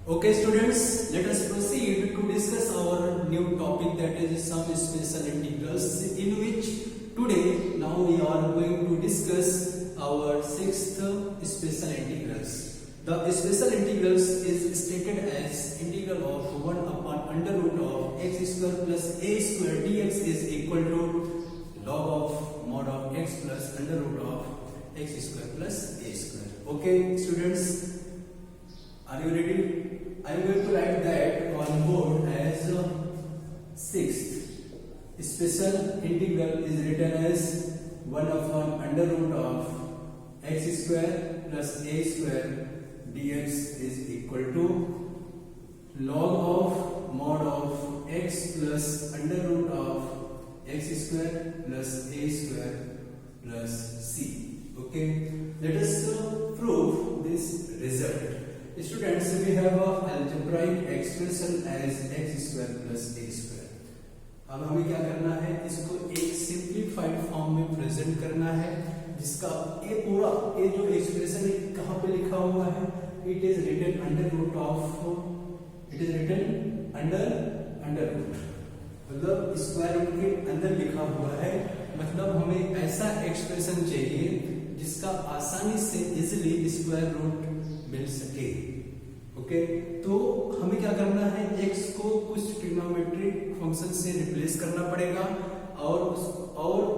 Okay, students, let us proceed to discuss our new topic, that is some special integrals, in which today now we are going to discuss our sixth special integrals. The special integrals is stated as integral of 1 upon under root of x square plus a square dx is equal to log of mod of x plus under root of x square plus a square. Okay, students, are you ready? I am going to write that on board as sixth special integral is written as 1 upon under root of x square plus a square dx is equal to log of mod of x plus under root of x square plus a square plus c. Okay, let us prove this result. Students, we have a algebraic expression as x square plus a square. अब हमें क्या करना है, इसको एक simplified form में present करना है, जिसका ये पूरा ये जो एक्सप्रेशन है कहाँ पे लिखा हुआ है, it is written under root मतलब स्क्वायर रूट के अंदर लिखा हुआ है। मतलब हमें ऐसा एक्सप्रेशन चाहिए जिसका आसानी से इजिली स्क्वायर रूट मिल सके। ओके, तो हमें क्या करना है, x को कुछ ट्रिग्नोमेट्रिक फंक्शन से रिप्लेस करना पड़ेगा और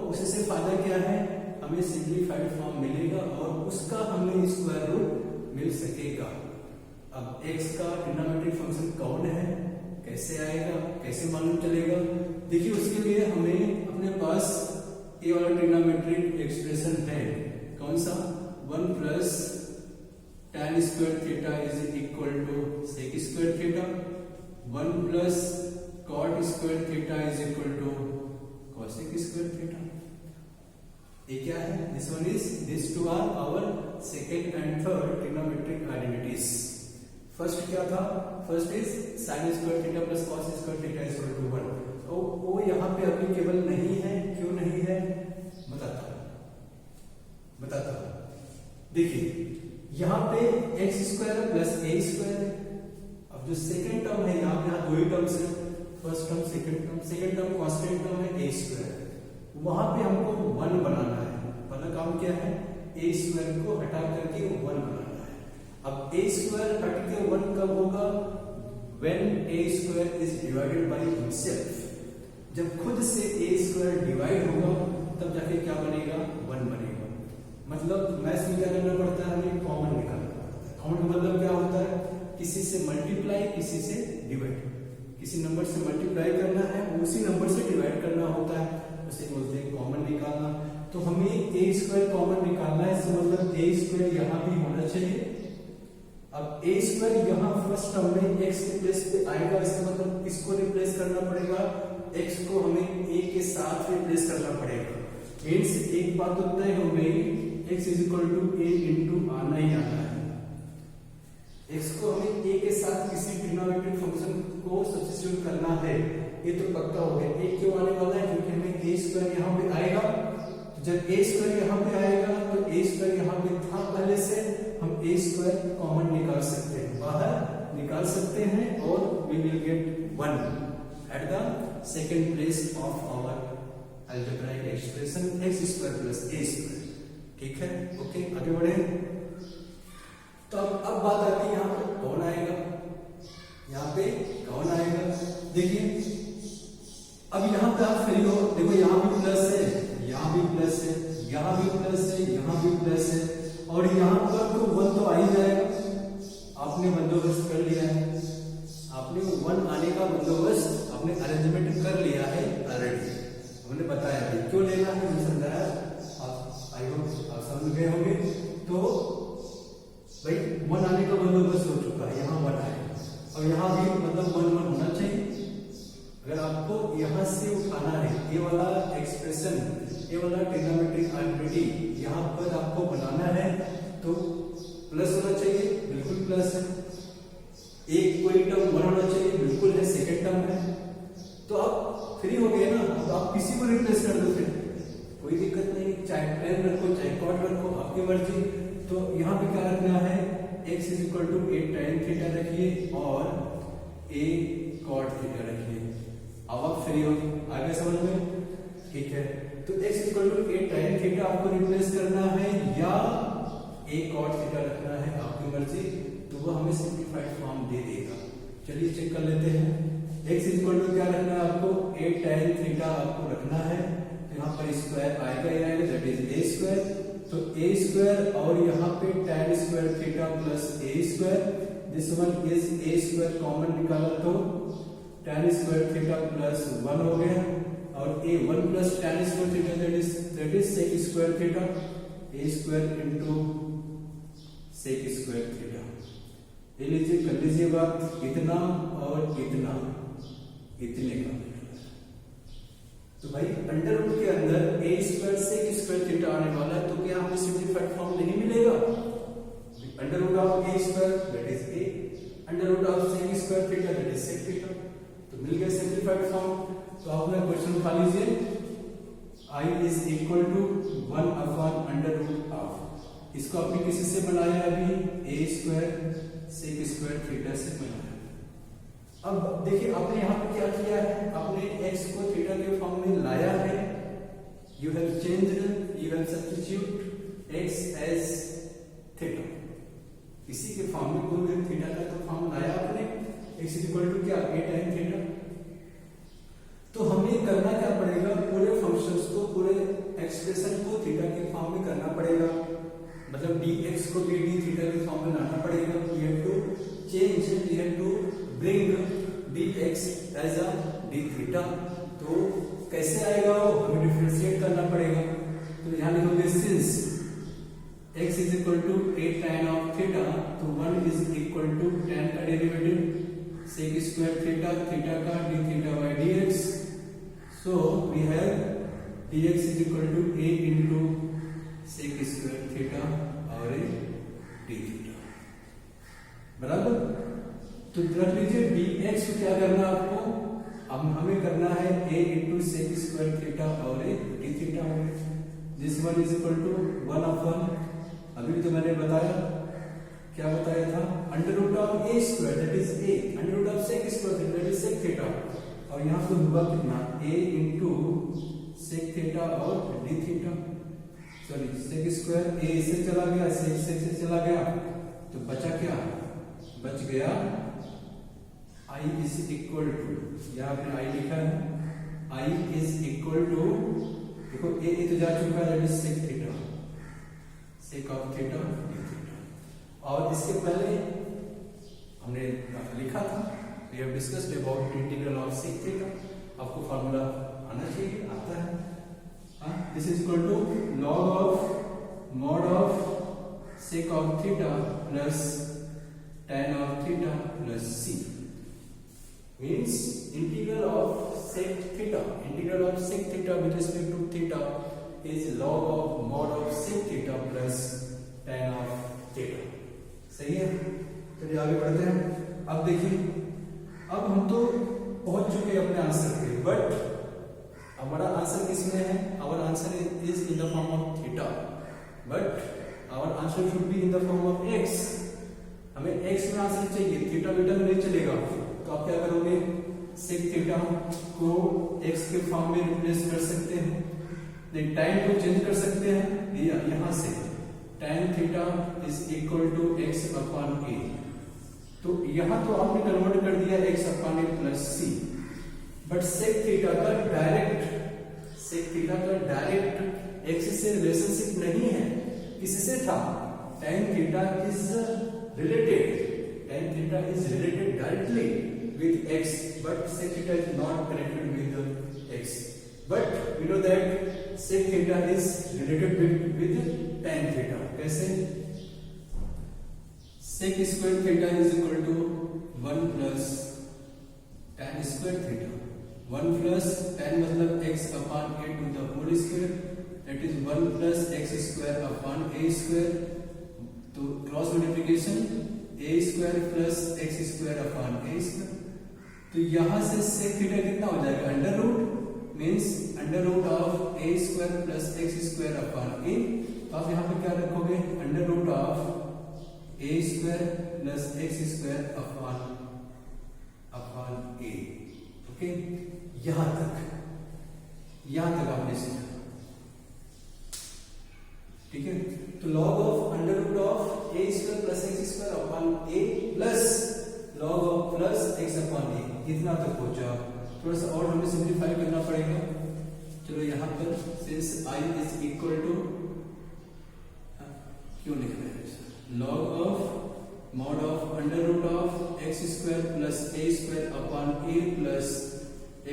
उससे फायदा क्या है, हमें सिंप्लीफाइड फॉर्म मिलेगा और उसका हमें स्क्वायर रूट मिल सकेगा। अब x का ट्रिग्नोमेट्रिक फंक्शन कौन है, कैसे आएगा, कैसे मालूम चलेगा? देखिए, उसके लिए हमें अपने पास ये वाला ट्रिग्नोमेट्रिक एक्सप्रेशन है, कौन सा, 1 plus tan square theta is equal to sec square theta, 1 plus cot square theta is equal to cosec square theta. ये क्या है? These two are our second and third trigonometric identities. First क्या था? First is sin square theta plus cos square theta is equal to 1. तो वो यहाँ पे applicable नहीं है, क्यों नहीं है? बताता हूँ। देखिए, यहाँ पे x square plus a square. अब जो सेकंड टर्म है, यहाँ पे दो ही टर्म्स है, first term second term constant term है a स्क्वायर। वहां पे हमको 1 बनाना है। पहला काम क्या है, a स्क्वायर को हटा करके 1 बनाना है। अब a स्क्वायर हट के 1 कब होगा, when a square is divided by himself. जब खुद से a स्क्वायर डिवाइड होगा तब जाके क्या बनेगा, 1 बनेगा। मतलब मैथ्स में क्या करना पड़ता है, हमें कॉमन निकालना पड़ता है। कॉमन का मतलब क्या होता है, किसी से मल्टीप्लाई, किसी से डिवाइड। किसी नंबर से मल्टीप्लाई करना है, उसी नंबर से डिवाइड करना होता है, उसे बोलते हैं कॉमन निकालना। तो हमें a स्क्वायर कॉमन निकालना है, इसका मतलब a स्क्वायर यहाँ भी होना चाहिए। अब a स्क्वायर यहाँ फर्स्ट टर्म में x के प्लेस पे आएगा, इसका मतलब इसको रिप्लेस करना पड़ेगा, x को हमें a के साथ रिप्लेस करना पड़ेगा। मीन्स एक बात तो तय हो गई, x is equal to a into आना ही आना है। x को हमें a के साथ किसी ट्रिग्नोमेट्रिक फंक्शन को सब्स्टिट्यूट करना है, ये तो पक्का हो गया। a क्यों आने वाला है, क्योंकि हमें a स्क्वायर यहाँ पे आएगा। तो जब a स्क्वायर यहाँ पे आएगा तो a स्क्वायर यहाँ पे था पहले से, हम a स्क्वायर कॉमन निकाल सकते हैं, बाहर निकाल सकते हैं, और we will get 1 at the second place of our algebraic expression x square plus a square। ठीक है, ओके, आगे बढ़े। तो अब बात आती है, यहाँ पे कौन आएगा, यहाँ पे कौन आएगा। देखिए, अब यहाँ पे आप फ्री हो, देखो यहाँ भी प्लस है, यहाँ भी प्लस है, यहाँ भी प्लस है, यहाँ भी प्लस है, और यहाँ पर तो 1 तो आ ही जाएगा। आपने बंदोबस्त कर लिया है, आपने 1 आने का बंदोबस्त, आपने अरेंजमेंट कर लिया है ऑलरेडी। हमने बताया भी क्यों लेना है, मुझे समझाया, आई होप आप समझ गए होंगे। तो भाई 1 आने का बंदोबस्त हो चुका है, यहाँ 1 आएगा, और यहाँ भी मतलब 1 होना चाहिए। अगर आपको यहाँ से उठाना है ये वाला एक्सप्रेशन, ये वाला ट्रिग्नोमेट्रिक आइडेंटिटी यहाँ पर आपको बनाना है, तो प्लस होना चाहिए, बिल्कुल प्लस है। एक कोई टर्म 1 होना चाहिए, बिल्कुल है, सेकेंड टर्म है। तो आप फ्री हो गए ना, तो आप किसी को रिप्लेस कर दो, फिर कोई दिक्कत नहीं, चाहे प्लेन रखो चाहे कॉट रखो, आपकी मर्जी। तो यहाँ पे क्या रखना है, x x is equal to a tan theta रखिए और a cot थीटा रखिए। अब आप फ्री हो, आगे समझ में? ठीक है, तो x is equal to a tan theta आपको रिप्लेस करना है या a cot थीटा रखना है, आपकी मर्जी। तो वो हमें सिंप्लीफाइड फॉर्म दे देगा। चलिए चेक कर लेते हैं। x इज इक्वल टू क्या रखना है आपको? a tan थीटा आपको रखना है। तो यहाँ पर स्क्वायर आएगा ही आएगा, दैट इज a स्क्वायर। तो a स्क्वायर और यहाँ पे tan square theta plus a square, this one is a square common निकाला तो tan स्क्वायर थीटा प्लस 1 हो गया और a 1 plus tan square theta that is sec square theta, a square into sec square theta. ये लीजिए, कर लीजिए बात, इतना और इतना इतने का। तो भाई अंडर रूट के अंदर a square sec square theta आने वाला है, तो क्या हमें सिंप्लीफाइड फॉर्म नहीं मिलेगा? Under root of a square that is a, under root of sec square theta that is sec theta. तो मिल गया सिंप्लीफाइड फॉर्म। तो आप अपना क्वेश्चन उठा लीजिए, i is equal to 1 upon under root of, इसको आपने किसी से बनाया अभी? a square sec square theta से बनाया। अब देखिए आपने यहाँ पे क्या किया है, आपने x को थीटा के फॉर्म में लाया है। You have changed, you have substitute x as theta, इसी के फॉर्म में कोई भी थीटा का तो फॉर्म लाया आपने, x इज इक्वल टू क्या? a tan theta. तो हमें करना क्या पड़ेगा? पूरे फंक्शंस को, पूरे एक्सप्रेशन को थीटा के फॉर्म में करना पड़ेगा। मतलब dx को भी d थीटा के फॉर्म में लाना पड़ेगा। we have to change, we have to bring dx as a d theta. तो कैसे आएगा वो? हमें डिफरेंशिएट करना पड़ेगा। तो यहाँ लिखोगे since x is equal to a tan of theta, तो 1 इज इक्वल टू tan का derivative sec square theta, theta का d theta by dx। So we have dx is equal to a into sec square theta और d theta, बराबर। तो रख लीजिए dx को क्या करना आपको? अब हमें करना है a into sec square theta और d थीटा हो गया। This one is equal to 1 upon, अभी तो मैंने बताया, क्या बताया था? Under root of a square that is a, under root of sec square that is sec theta. और यहाँ पे हुआ कितना? a इंटू sec थीटा और d theta, sorry sec square a से चला गया, sec से चला गया, तो बचा क्या? बच गया i इज इक्वल टू, यहाँ पे i लिखा है, i इज इक्वल टू, देखो a तो जा चुका है, that is sec theta, sec of theta d theta. और इसके पहले हमने लिखा था, we have discussed about integral of sec theta। आपको फार्मूला आना चाहिए, आता है। हाँ, this is equal to log of mod of sec of theta plus tan of theta plus c, means integral of sec theta, integral of sec theta with respect to theta is log of mod of sec theta plus tan of theta। सही है? चलिए आगे बढ़ते हैं। अब देखिए, अब हम तो पहुंच चुके हैं अपने आंसर पे, बट हमारा आंसर किसमें है? Our answer is in the form of theta, but our answer should be in the form of x। हमें x में आंसर चाहिए, थीटा बीटा में नहीं चलेगा। तो आप क्या करोगे? sec थीटा को x के फॉर्म में रिप्लेस कर सकते हैं, नहीं टाइम को चेंज कर सकते हैं, यहां से tan theta is equal to x upon a। तो यहां तो आपने कन्वर्ट कर दिया x upon a plus c, but sec theta का डायरेक्ट x से रिलेशनशिप नहीं है। किससे था? tan theta is related directly with x, but sec theta is not connected with x, but we know that sec theta is related with tan theta। कैसे? sec square theta is equal to 1 plus tan square theta, 1 plus tan मतलब x upon a to the whole square, that is 1 plus x square upon a square। तो cross multiplication a square plus x square upon a square। तो यहां से sec theta कितना हो जाएगा? Under root, means under root of a square plus x square upon a। तो आप यहां पे क्या रखोगे? Under root of a square plus x square upon a. Okay, यहां तक आपने सीखा, ठीक है। तो log of under root of a square plus x square upon a plus log of plus x upon a, इतना तक पहुंचा। थोड़ा सा और हमें सिंप्लीफाई करना पड़ेगा। चलो यहाँ पर since I is equal to, क्यों लिख रहे हैं, log of mod of under root of x square plus a square upon a plus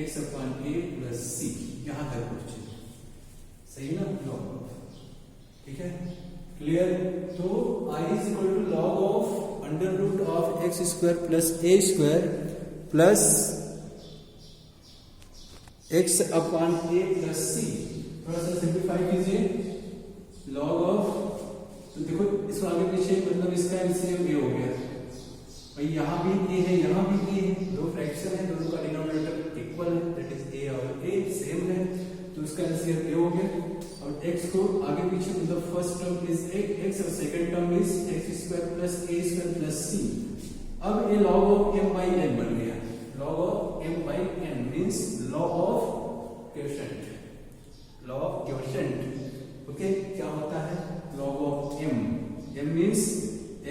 x upon a plus c, यहां तक पहुंचे, सही ना, लॉग ऑफ, ठीक है, क्लियर। तो I is equal to log of under root of x square plus a square plus x upon a plus c. थोड़ा सा सिंप्लीफाई कीजिए, लॉग ऑफ, तो देखो इसको आगे पीछे मतलब इसका एलसीएम ए हो गया, भाई यहाँ भी ए है यहाँ भी ए है, दो फ्रैक्शन है, दोनों का डिनोमिनेटर इक्वल है, दैट इज ए और ए सेम है, तो इसका एलसीएम ए हो गया। और x को आगे पीछे मतलब फर्स्ट टर्म इज x और second term is x square plus a square plus c. अब ये log of m by n बन गया, log of m by n means log of quotient, log of quotient. Okay, क्या होता है log of m, m means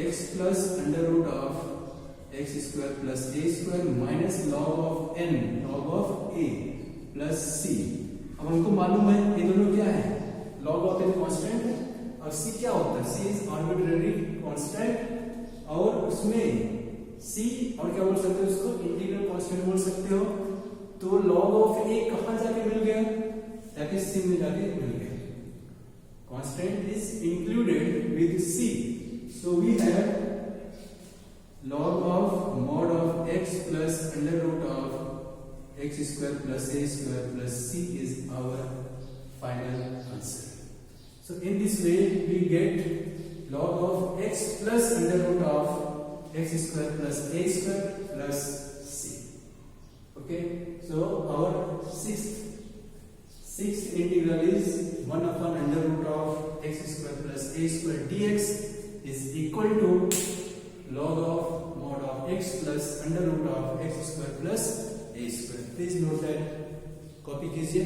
x plus under root of x square plus a square minus log of n, log of a plus c। अब हमको मालूम है ये दोनों क्या है, log ऑफ n कांस्टेंट है और c क्या होता है, c इज आर्बिट्रेरी कांस्टेंट, और उसमें c और क्या बोल सकते हो उसको, इंटीग्रल कांस्टेंट बोल सकते हो। तो log ऑफ a कहां जाके मिल गया, दैट इज c में जाके मिल गया, constant is included with c, so we have log of mod of x plus under root of x square plus a square plus c is our final answer. So in this way we get log of x plus under root of x square plus a square plus c. Okay, so our sixth integral is 1 upon under root of x square plus a square dx is equal to log of mod of x plus under root of x square plus a square. Please note that, copy कीजिए।